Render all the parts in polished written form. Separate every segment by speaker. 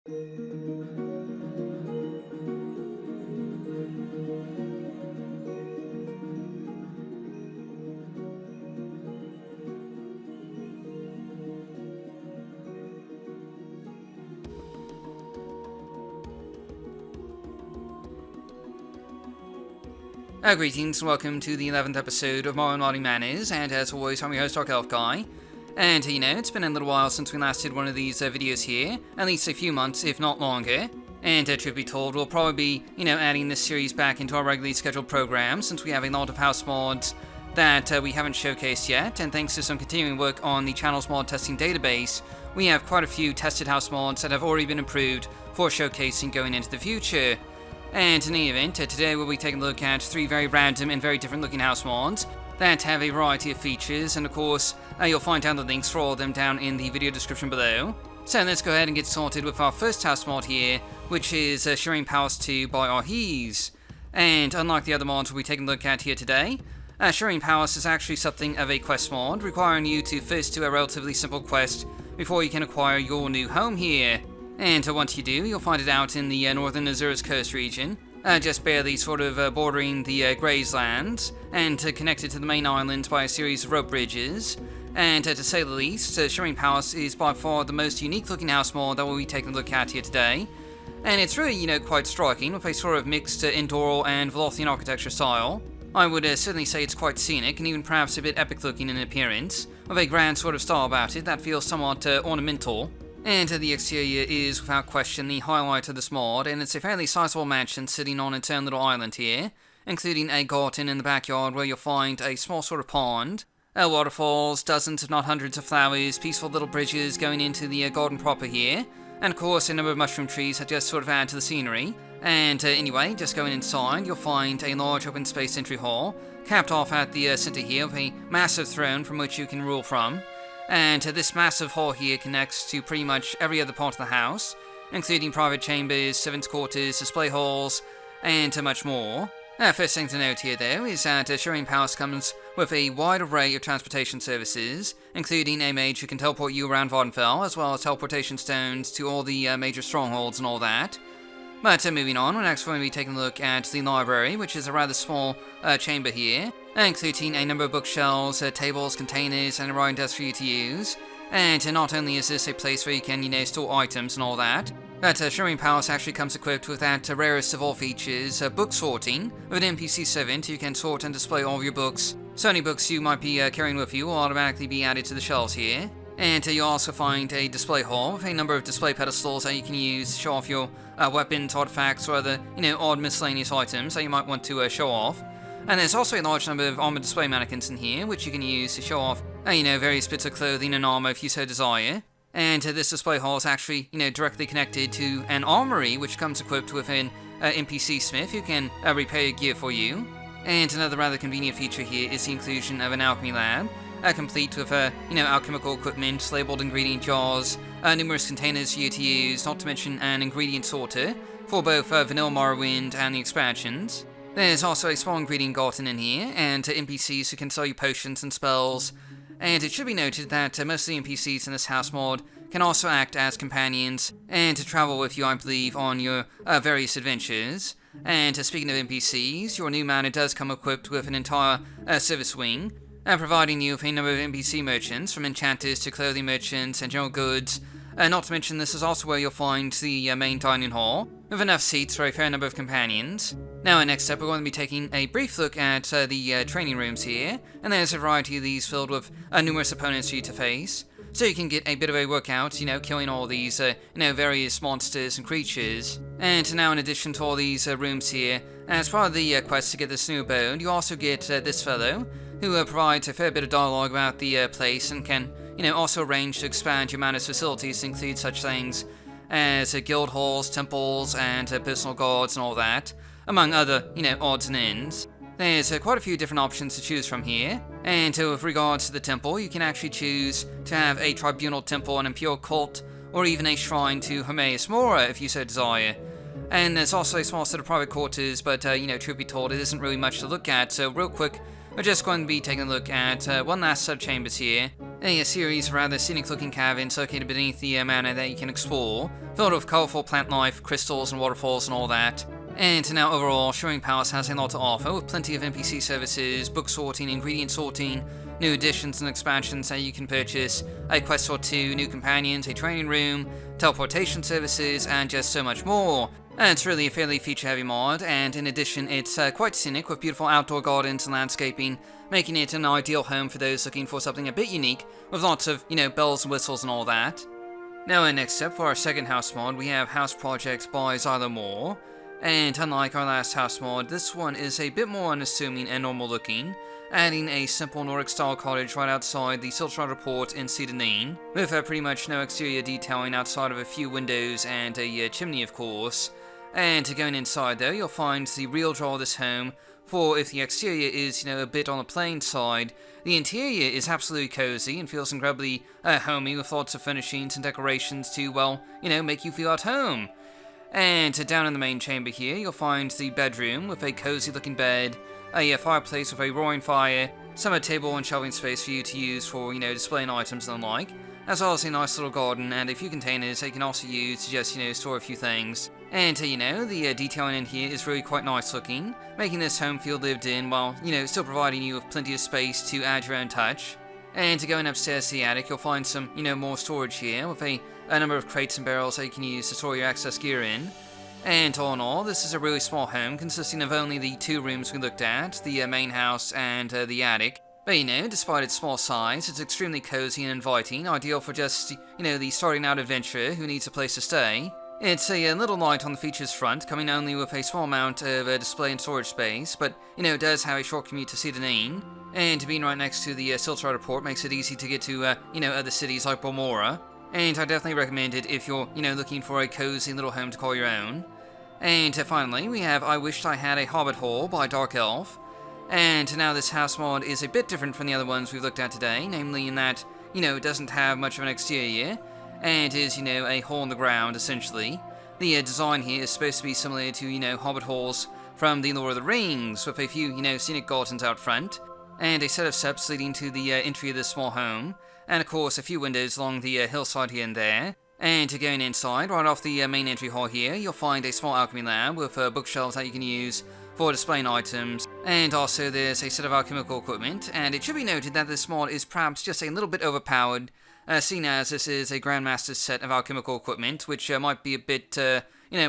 Speaker 1: Greetings and welcome to the 11th episode of Morrowind Modding Manors, and as always, I'm your host, Darkelf Guy. And, it's been a little while since we last did one of these videos here, at least a few months, if not longer. And, truth be told, we'll probably be, adding this series back into our regularly scheduled program, since we have a lot of house mods that we haven't showcased yet, and thanks to some continuing work on the channel's mod testing database, we have quite a few tested house mods that have already been approved for showcasing going into the future. And in any event, today we'll be taking a look at 3 very random and very different looking house mods that have a variety of features, and of course, you'll find down the links for all of them down in the video description below. So let's go ahead and get started with our first house mod here, which is Shimmering Palace 2 by ARHIZ. And unlike the other mods we'll be taking a look at here today, Shimmering Palace is actually something of a quest mod, requiring you to first do a relatively simple quest before you can acquire your new home here. And once you do, you'll find it out in the northern Azura's coast region, just barely sort of bordering the Grazelands, and connected to the main island by a series of rope bridges. And to say the least, Shimmering Palace is by far the most unique looking house mod that we'll be taking a look at here today. And it's really, quite striking, with a sort of mixed Indoral and Velothian architecture style. I would certainly say it's quite scenic, and even perhaps a bit epic looking in appearance, with a grand sort of style about it that feels somewhat ornamental. And the exterior is, without question, the highlight of this mod, and it's a fairly sizable mansion sitting on its own little island here, including a garden in the backyard where you'll find a small sort of pond, waterfalls, dozens if not hundreds of flowers, peaceful little bridges going into the garden proper here, and of course a number of mushroom trees that just sort of add to the scenery. And anyway, just going inside, you'll find a large open space entry hall, capped off at the center here with a massive throne from which you can rule from. And this massive hall here connects to pretty much every other part of the house, including private chambers, servants' quarters, display halls, and much more. First thing to note here, though, is that Shimmering Palace comes with a wide array of transportation services, including a mage who can teleport you around Vardenfell, as well as teleportation stones to all the major strongholds and all that. But moving on, we're next going to be taking a look at the library, which is a rather small chamber here, including a number of bookshelves, tables, containers, and a writing desk for you to use. And not only is this a place where you can, store items and all that, but Shimmering Palace actually comes equipped with that rarest of all features, book sorting, with an NPC servant who can sort and display all of your books. So any books you might be carrying with you will automatically be added to the shelves here. And you'll also find a display hall with a number of display pedestals that you can use to show off your weapons, artifacts, or other, odd miscellaneous items that you might want to show off. And there's also a large number of armor display mannequins in here, which you can use to show off, various bits of clothing and armor if you so desire. And this display hall is actually, directly connected to an armory, which comes equipped with an NPC smith who can repair your gear for you. And another rather convenient feature here is the inclusion of an alchemy lab, complete with, alchemical equipment, labeled ingredient jars, numerous containers for you to use, not to mention an ingredient sorter for both Vanilla Morrowind and the expansions. There's also a small ingredient garden in here, and NPCs who can sell you potions and spells. And it should be noted that most of the NPCs in this house mod can also act as companions, and to travel with you, I believe, on your various adventures. And speaking of NPCs, your new manor does come equipped with an entire service wing, providing you with a number of NPC merchants, from enchanters to clothing merchants and general goods. Not to mention, this is also where you'll find the main dining hall, with enough seats for a fair number of companions. Now, next up, we're going to be taking a brief look at the training rooms here, and there's a variety of these filled with numerous opponents for you to face, so you can get a bit of a workout, killing all these, various monsters and creatures. And now, in addition to all these rooms here, as part of the quest to get this new abode, you also get this fellow, who provides a fair bit of dialogue about the place and can, also arrange to expand your manor's facilities to include such things as guild halls, temples, and personal guards and all that, among other, odds and ends. There's quite a few different options to choose from here, and with regards to the temple, you can actually choose to have a tribunal temple, an imperial cult, or even a shrine to Hermaeus Mora if you so desire. And there's also a small set of private quarters, but, truth be told, it isn't really much to look at, so real quick, we're just going to be taking a look at one last set of chambers here, A series of rather scenic-looking caverns located beneath the manor that you can explore, filled with colourful plant life, crystals and waterfalls and all that. And now overall, Shimmering Palace has a lot to offer, with plenty of NPC services, book sorting, ingredient sorting, new additions and expansions that you can purchase, a quest or two, new companions, a training room, teleportation services, and just so much more. And it's really a fairly feature-heavy mod, and in addition, it's quite scenic with beautiful outdoor gardens and landscaping, making it an ideal home for those looking for something a bit unique, with lots of, bells and whistles and all that. Now, next up for our second house mod, we have House Project by Zylomorr. And unlike our last house mod, this one is a bit more unassuming and normal looking, adding a simple Nordic-style cottage right outside the Siltrada port in Zylomorr, with pretty much no exterior detailing outside of a few windows and a chimney, of course. And going inside though, you'll find the real draw of this home, for if the exterior is, a bit on the plain side, the interior is absolutely cozy and feels incredibly homey, with lots of furnishings and decorations to, well, make you feel at home. And down in the main chamber here, you'll find the bedroom with a cozy looking bed, a fireplace with a roaring fire, some table and shelving space for you to use for, displaying items and the like, as well as a nice little garden and a few containers that you can also use to just, store a few things. And, the detailing in here is really quite nice looking, making this home feel lived in while, still providing you with plenty of space to add your own touch. And going upstairs to the attic, you'll find some, more storage here, with a number of crates and barrels that you can use to store your excess gear in. And all in all, this is a really small home, consisting of only the 2 rooms we looked at, the main house and the attic. But despite its small size, it's extremely cozy and inviting, ideal for just, the starting out adventurer who needs a place to stay. It's a little light on the features front, coming only with a small amount of display and storage space, but, it does have a short commute to Zylomorr. And being right next to the Siltrada port makes it easy to get to, other cities like Balmora. And I definitely recommend it if you're, looking for a cozy little home to call your own. And finally, we have I Wished I Had a Hobbit Hole by Darkelf. And now this house mod is a bit different from the other ones we've looked at today, namely in that, it doesn't have much of an exterior, and is, a hole in the ground, essentially. The design here is supposed to be similar to, Hobbit holes from the Lord of the Rings, with a few, scenic gardens out front, and a set of steps leading to the entry of this small home, and of course a few windows along the hillside here and there. And going inside, right off the main entry hall here, you'll find a small alchemy lab with bookshelves that you can use for displaying items, and also there's a set of alchemical equipment, and it should be noted that this mod is perhaps just a little bit overpowered, seeing as this is a Grandmaster's set of alchemical equipment, which might be a bit,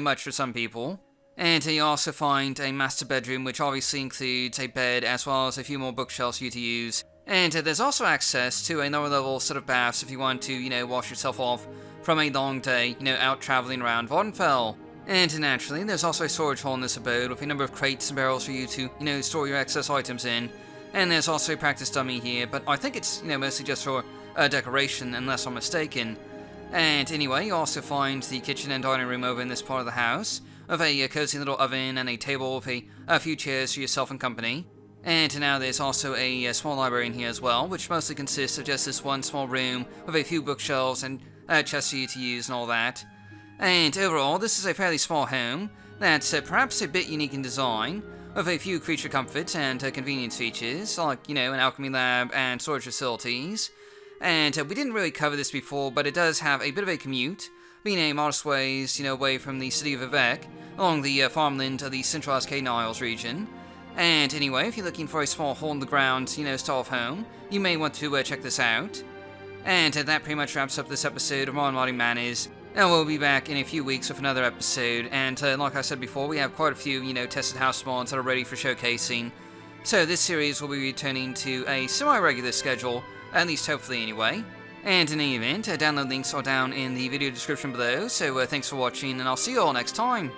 Speaker 1: much for some people. And you also find a master bedroom, which obviously includes a bed as well as a few more bookshelves for you to use. And there's also access to a lower level set of baths if you want to, wash yourself off from a long day, out traveling around Vardenfell. And naturally, there's also a storage hall in this abode with a number of crates and barrels for you to, store your excess items in. And there's also a practice dummy here, but I think it's, mostly just for decoration, unless I'm mistaken. And anyway, you also find the kitchen and dining room over in this part of the house, with a cozy little oven and a table with a few chairs for yourself and company. And now there's also a small library in here as well, which mostly consists of just this one small room with a few bookshelves and chests for you to use and all that. And overall, this is a fairly small home that's perhaps a bit unique in design, with a few creature comforts and convenience features, like, an alchemy lab and storage facilities. And we didn't really cover this before, but it does have a bit of a commute, being a modest ways, away from the city of Vivek, along the farmland of the Central Cascade Isles region. And anyway, if you're looking for a small hole-in-the-ground, style of home, you may want to check this out. And that pretty much wraps up this episode of Morrowind Modding Manors, and we'll be back in a few weeks with another episode, and like I said before, we have quite a few, tested house mods that are ready for showcasing. So this series will be returning to a semi-regular schedule, at least hopefully anyway. And in any event, download links are down in the video description below, so thanks for watching, and I'll see you all next time.